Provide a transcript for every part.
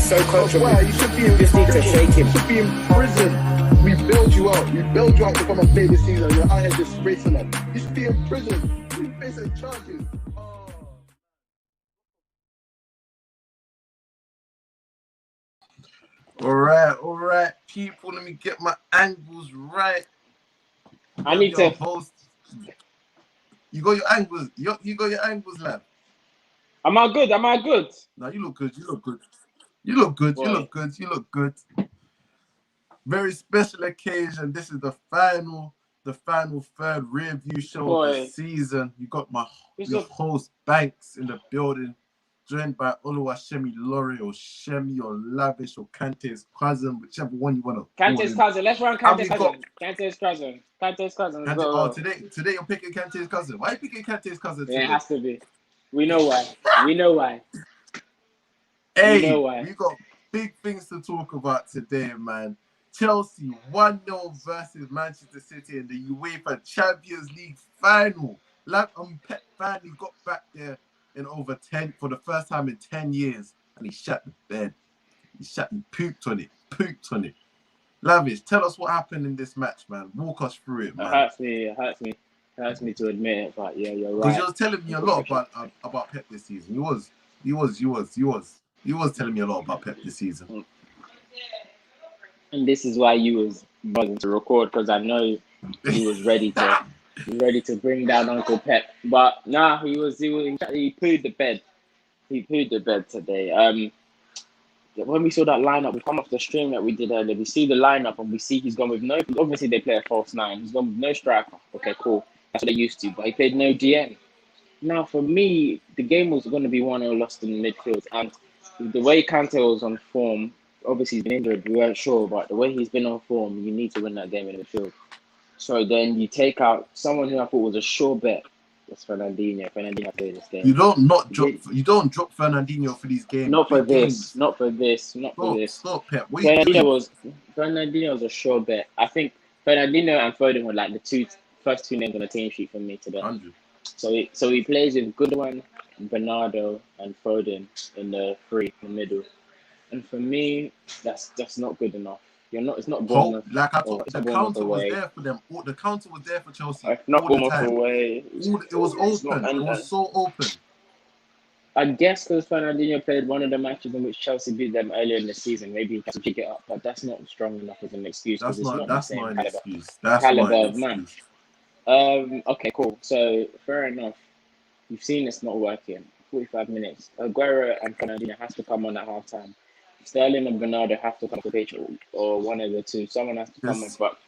so coachable. Why? You should be in Just need to shake him. You should be in prison. We build you out. We build you out to come and play this season. You're out here disgracing us. You should be in prison. You facing charges. All right, people. Let me get my angles right. I need to. Host. You got your angles. You got your angles, lad. Am I good? No, you look good. You look good. You look good. Boy. You look good. You look good. Very special occasion. This is the final third rear view show of the season. You got your host Banks in the building, joined by Oluwashemi Lori or Shemi or Lavish or Kante's cousin, whichever one you want to. Kante's cousin. Let's run Kante's cousin. Kante's cousin. Today you're picking Kante's cousin. Why are you picking Kante's cousin today? Yeah, it has to be. We know why. Hey, we got big things to talk about today, man. Chelsea 1-0 versus Manchester City in the UEFA Champions League final. Pep finally got back there for the first time in 10 years, and he shut the bed. He pooped on it. Lavish, tell us what happened in this match, man. Walk us through it, man. It hurts me to admit it, but yeah, you're right. Because you was telling me a lot about Pep this season. You was telling me a lot about Pep this season. And this is why you was buzzing to record, because I know he was ready to bring down Uncle Pep. But nah, he pooed the bed. He pooed the bed today. When we saw that lineup, we come off the stream that we did earlier. We see the lineup and we see he's gone with no. Obviously, they play a false nine. He's gone with no striker. Okay, cool. That's what they used to. But he played no DM. Now, for me, the game was going to be 1-0 lost in the midfield, and the way Kante was on form, obviously he's been injured. We weren't sure, but the way he's been on form, you need to win that game in the midfield. So then you take out someone who I thought was a sure bet. That's Fernandinho. Fernandinho played this game. You don't drop Fernandinho for these games. Not for this. Stop, Pep. Fernandinho was a sure bet. I think Fernandinho and Foden were like the first two names on the team sheet for me today. 100. So he plays with Goodwin, Bernardo, and Foden in the middle. And for me, that's not good enough. It's not Bournemouth. Like I thought, the counter was there for them. The counter was there for Chelsea. Not Bournemouth away. It was open. It was so open. I guess because Fernandinho played one of the matches in which Chelsea beat them earlier in the season, maybe he can pick it up. But that's not strong enough as an excuse. That's not an excuse. Caliber of match. Okay, cool. So fair enough. You've seen it's not working. 45 minutes. Aguero and Fernandinho has to come on at half time. Sterling and Bernardo have to come to the pitch, or one of the two. Someone has to come on, but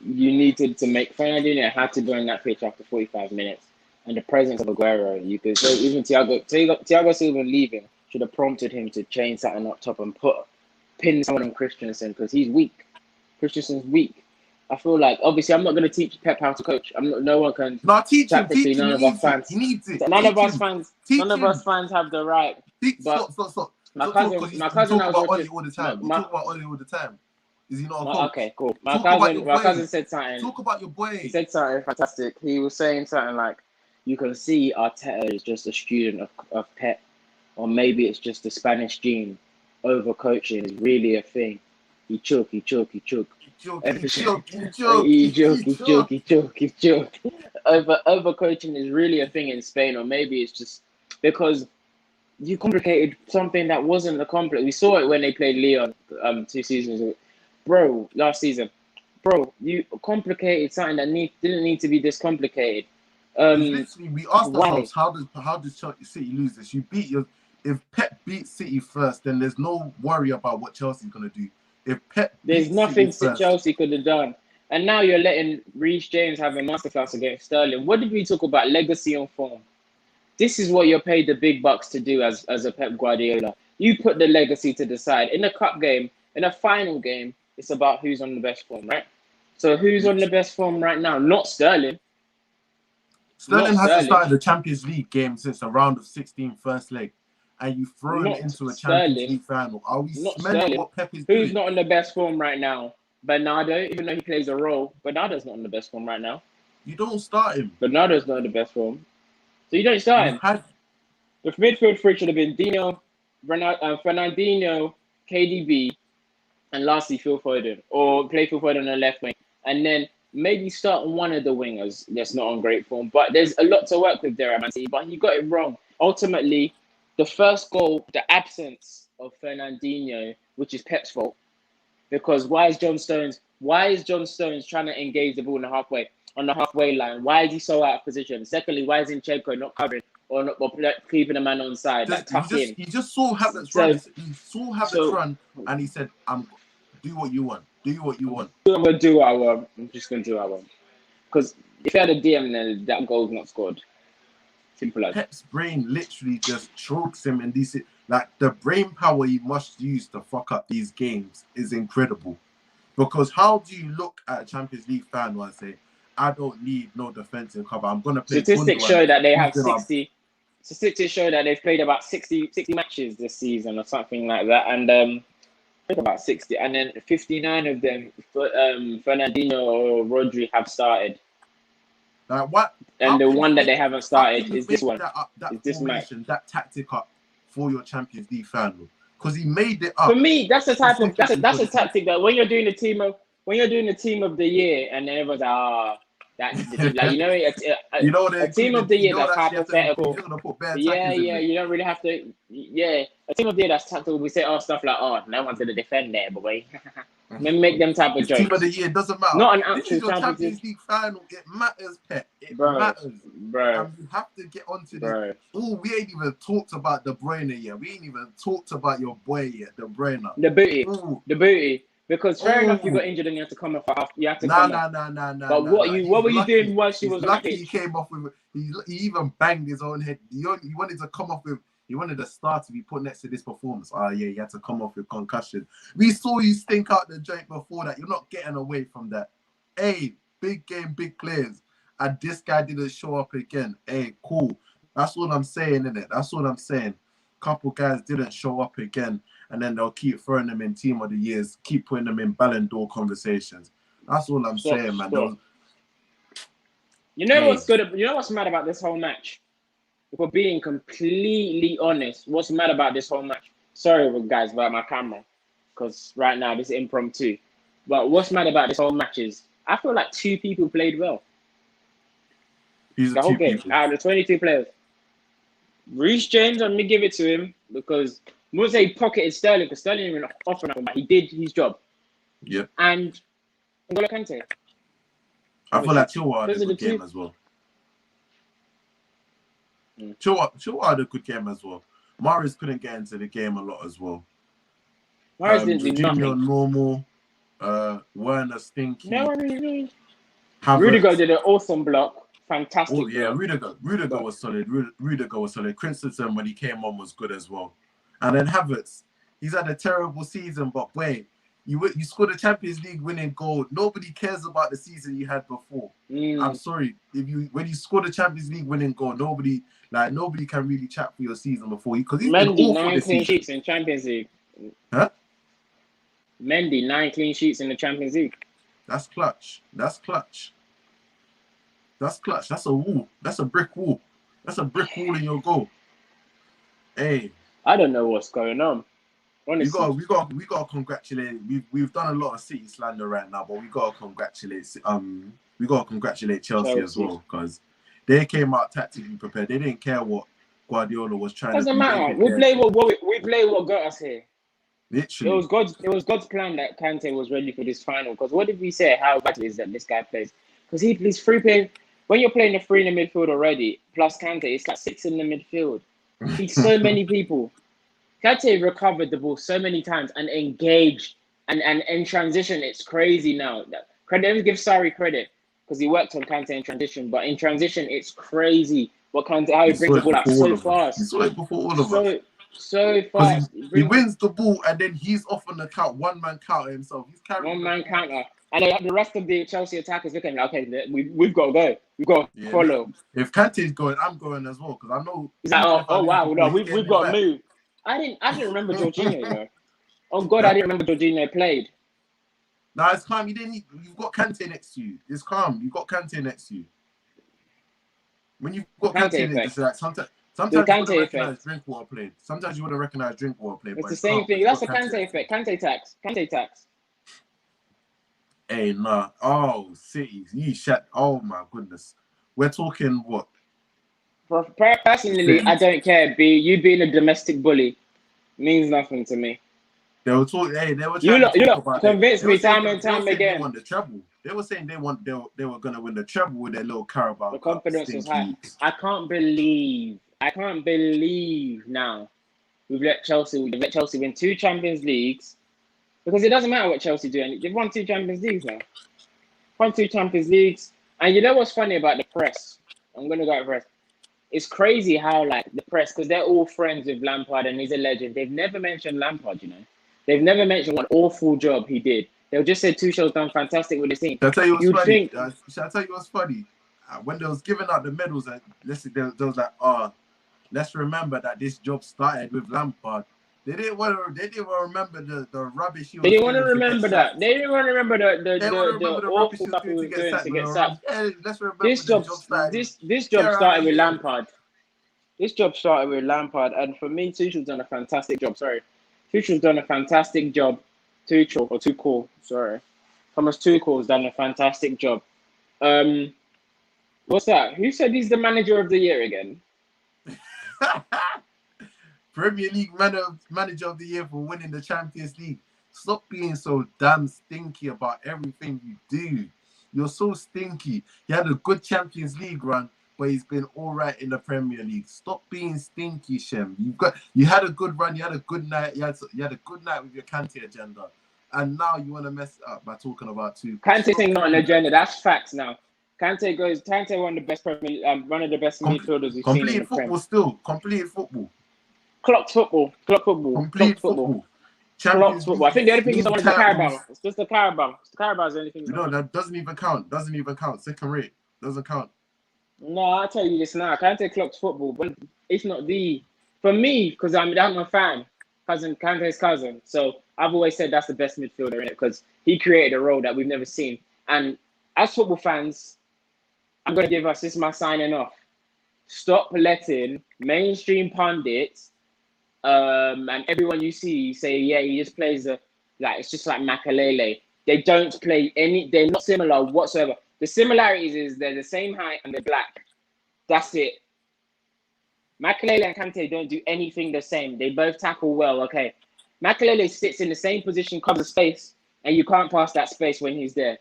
you needed to make Fernandinho had to go in that pitch after 45 minutes. And the presence of Aguero, you could say even Thiago Silva leaving should have prompted him to change something up top and pin someone on Christensen, because he's weak. Christensen's weak. I feel like, obviously, I'm not going to teach Pep how to coach. No one can. No, teach him. None of us fans. He needs it. None of us fans have the right. Stop. My cousin, I was watching. We talk about Oli all the time. Is he not a coach? Okay, cool. My cousin said something. Talk about your boy. He said something fantastic. He was saying something like, you can see Arteta is just a student of Pep, or maybe it's just the Spanish gene. Overcoaching is really a thing. He choke. Overcoaching is really a thing in Spain, or maybe it's just because you complicated something that wasn't a complex. We saw it when they played Lyon 2 seasons ago. Last season. You complicated something that didn't need to be this complicated. Literally, we asked ourselves, how does City lose this? If Pep beats City first, then there's no worry about what Chelsea's going to do. There's nothing Chelsea could have done. And now you're letting Reece James have a masterclass against Sterling. What did we talk about? Legacy on form. This is what you're paid the big bucks to do as a Pep Guardiola. You put the legacy to the side. In a cup game, in a final game, it's about who's on the best form, right? So who's on the best form right now? Not Sterling. Sterling hasn't started the Champions League game since the round of 16 first leg. And you throw him into a Champions League final. Are we smelling what Pep is doing? Who's not on the best form right now? Bernardo, even though he plays a role, Bernardo's not on the best form right now. You don't start him. Bernardo's not in the best form. So you don't start him. The midfield three should have been Dino, Fernandinho, KDB, and lastly Phil Foden, or play Phil Foden on the left wing, and then maybe start on one of the wingers that's not on great form. But there's a lot to work with there at Man City, but he got it wrong. Ultimately, the first goal, the absence of Fernandinho, which is Pep's fault, because why is John Stones trying to engage the ball on the halfway line? Why is he so out of position? Secondly, why is Zinchenko not covering or keeping the man on side, He just saw Havertz run. He saw Havertz run, and he said, do what you want. Do what you want. I'm gonna do what I want. I'm just gonna do what I want. Because if you had a DM, then that goal's not scored. Simple as. Pep's brain literally just chokes him in these. Like, the brain power he must use to fuck up these games is incredible. Because how do you look at a Champions League final and say, I don't need no defensive cover. I'm gonna play. Statistics show that they have 60. Statistics show that they've played about 60 matches this season or something like that, and about 60, and then 59 of them, Fernandinho or Rodri have started. Like what? And the one that they haven't started is this one. Is this match? That tactic up for your Champions League final, because he made it up. For me, that's the type of that's a tactic that when you're doing the team of the year, and then everyone's like, that's the team, like a team of the year that's hypothetical. Yeah, you don't really have to. Yeah, a team of the year that's tactical. We say stuff like, no one's gonna defend there, boy. Make them type of jokes. Team of the year doesn't matter. Not an actual Champions League final. It matters, Pep. It matters, bro. And you have to get onto this. Oh, we ain't even talked about De Bruyne yet. We ain't even talked about your boy yet, De Bruyne. The booty. Because fair enough, you got injured and you had to come off. You had to come off. Nah. But what were you doing while she was lucky? He came off with. He even banged his own head. He wanted to come off with. He wanted the star to be put next to this performance. He had to come off with concussion. We saw you stink out the joint before that. You're not getting away from that. Hey, big game, big players. And this guy didn't show up again. Hey, cool. That's what I'm saying, innit? That's what I'm saying. Couple guys didn't show up again, and then they'll keep throwing them in Team of the Years, keep putting them in Ballon d'Or conversations. That's all I'm saying, man. You know what's good? You know what's mad about this whole match? If we're being completely honest, what's mad about this whole match? Sorry, guys, about my camera, because right now this is impromptu. But what's mad about this whole match is I feel like 2 people played well. The whole game, out of the 22 players. Reece James, I'm going to give it to him because I wouldn't say he pocketed Sterling, because Sterling didn't offer enough, but he did his job. Yeah. And N'Golo Kante. I feel like Chilwell had a good game as well. Chilwell had a good game as well. Mahrez couldn't get into the game a lot as well. Mahrez didn't do nothing. Normal. Werner stinky. No, really. Rudiger did an awesome block. Fantastic. Oh, yeah, Rudiger was solid. Rudiger was solid. Christensen, when he came on, was good as well. And then Havertz, he's had a terrible season, but wait, you scored a Champions League winning goal. Nobody cares about the season you had before. I'm sorry. When you scored a Champions League winning goal, nobody can really chat for your season before you, because he's been awful 9 clean sheets in Champions League. Huh? Mendy, 9 clean sheets in the Champions League. That's clutch. That's a wall. That's a brick wall. That's a brick wall in your goal. Hey, I don't know what's going on. Honestly, we got to congratulate. We've done a lot of City slander right now, but we got to congratulate Chelsea as well, because they came out tactically prepared. They didn't care what Guardiola was trying to do. Doesn't matter. We play what got us here. Literally, it was God's plan that Kante was ready for this final. Because what did we say? How vital is that this guy plays? Because he plays free play. When you're playing a 3 in the midfield already, plus Kante, it's like 6 in the midfield. He's so many people. Kante recovered the ball so many times and engaged. And in transition, it's crazy now. Let me give Sarri credit, because he worked on Kante in transition. But in transition, it's crazy how he brings the ball out so fast. He saw it before all of us. So fast. He wins the ball, and then he's off on the count. 1-man counter himself. He's carrying 1-man counter. And the rest of the Chelsea attackers looking like, okay, we've got to go. We've got to follow. If Kante's going, I'm going as well, because I know. He's like, oh wow, no, we've got to move. I didn't remember Jorginho, you know. Oh God, I didn't remember Jorginho played. No, it's calm. You've got Kante next to you. It's calm. You've got Kante next to you. When you've got Kante next to you, like Sometimes you wouldn't recognize Drinkwater playing. Sometimes you wouldn't recognize Drinkwater playing. It's the same thing. That's a Kante effect. Kante tax. Kante tax. Hey, nah. Oh, City. You shut. Oh, my goodness. We're talking what? Personally, I don't care. You being a domestic bully means nothing to me. They were talking. Hey, they were trying to talk about. Convince me time and time again. They won the treble. They were saying they were gonna win the treble with their little Carabao The Cup. confidence was high. I can't believe now we've let Chelsea win 2 Champions Leagues, because it doesn't matter what Chelsea do. They've won 2 Champions Leagues now. Won 2 Champions Leagues, and you know what's funny about the press? I'm gonna go at press. It's crazy how like the press, because they're all friends with Lampard and he's a legend. They've never mentioned Lampard, you know. They've never mentioned what an awful job he did. They'll just say Tuchel's done fantastic with the team. Shall I tell you what's funny? Shall I tell you what's funny? When they was giving out the medals, there was like, let's remember that this job started with Lampard. They didn't want to remember the rubbish he was doing. They didn't want to remember that. They didn't want to remember the awful stuff he was doing to get sacked. Yeah, let's remember this job started with Lampard. This job started with Lampard, and for me, Tuchel's done a fantastic job. Tuchel's done a fantastic job. Tuchel. Thomas Tuchel's done a fantastic job. What's that? Who said he's the manager of the year again? Premier League manager of the year for winning the Champions League. Stop being so damn stinky about everything you do. You're so stinky. You had a good Champions League run, but he's been all right in the Premier League. Stop being stinky, Shem. You had a good run. You had a good night. You had a good night with your Kante agenda, and now you want to mess it up by talking about two. Kante's not an agenda. That's facts now. Kante one of the best one of the best midfielders we've seen in the football. Still complete football. Clocked football. Complete football. Clocked football. I think the only thing is I wanted the Carabao. It's just the Carabao. The Carabao's the only thing. That doesn't even count. Second rate doesn't count. No, I'll tell you this now. Kante clocks football, but it's not for me, because I'm a fan. Kante's cousin. So I've always said that's the best midfielder in it, because he created a role that we've never seen. And as football fans, I'm going to give us, this is my signing off. Stop letting mainstream pundits and everyone you see say, yeah, he just plays it's just like Makalele. They don't play they're not similar whatsoever. The similarities is they're the same height and they're black. That's it. Makalele and Kante don't do anything the same. They both tackle well, okay. Makalele sits in the same position, covers space, and you can't pass that space when he's there.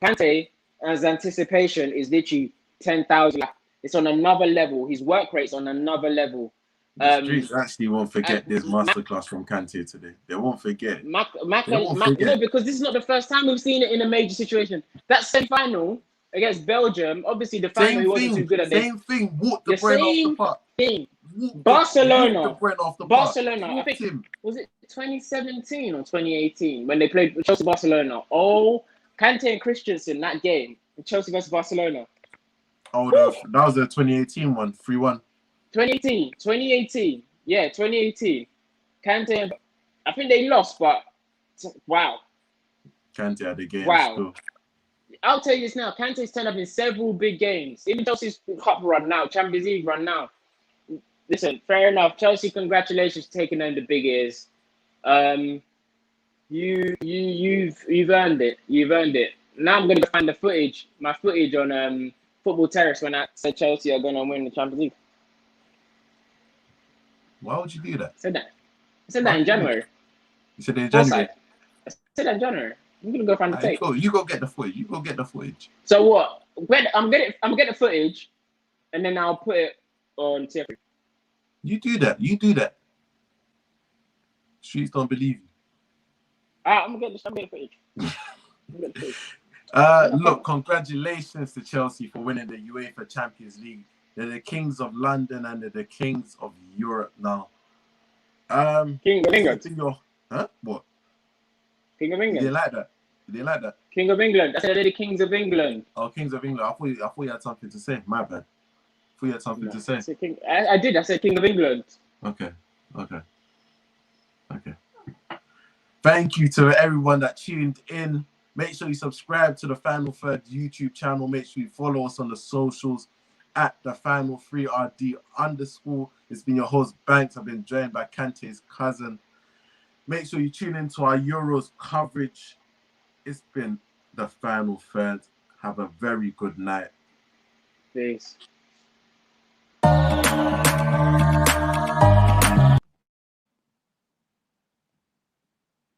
Kante, as anticipation, is literally 10,000. It's on another level. His work rate's on another level. The streets actually won't forget this masterclass from Kante today. They won't forget. No, because this is not the first time we've seen it in a major situation. That semi-final against Belgium, obviously the final he wasn't too good at. Same thing. Walk the brain off the park. Barcelona. I think was it 2017 or 2018 when they played Chelsea Barcelona? Oh, Kante and Christensen that game, Chelsea versus Barcelona. Oh, that was the 2018 one, 3-1. 2018. Yeah, 2018. Kante, I think they lost, but wow. Kante had the game. Wow. Still. I'll tell you this now. Kante's turned up in several big games. Even Chelsea's Cup run now, Champions League run now. Listen, fair enough. Chelsea, congratulations for taking on the big ears. You've earned it. You've earned it. Now I'm gonna find my footage on Football Terrace when I said Chelsea are gonna win the Champions League. Why would you do that? I said that in January. You said it in January? I said that in January. I'm gonna go find the tape. You go get the footage. So what? I'm getting the footage, and then I'll put it on TF3. You do that. Streets don't believe you. I'm gonna get the footage. Look, congratulations to Chelsea for winning the UEFA Champions League. They're the kings of London and they're the kings of Europe now. King of England. What? King of England. They like that. King of England. I said they're the kings of England. Oh, kings of England. I thought you had something to say. My bad. I thought you had something to say. I did. I said King of England. Okay. Thank you to everyone that tuned in. Make sure you subscribe to the Final Third YouTube channel. Make sure you follow us on the socials. at the Final 3RD_. It's been your host, Banks. I've been joined by Kante's cousin. Make sure you tune into our Euros coverage. It's been the final third. Have a very good night. Peace.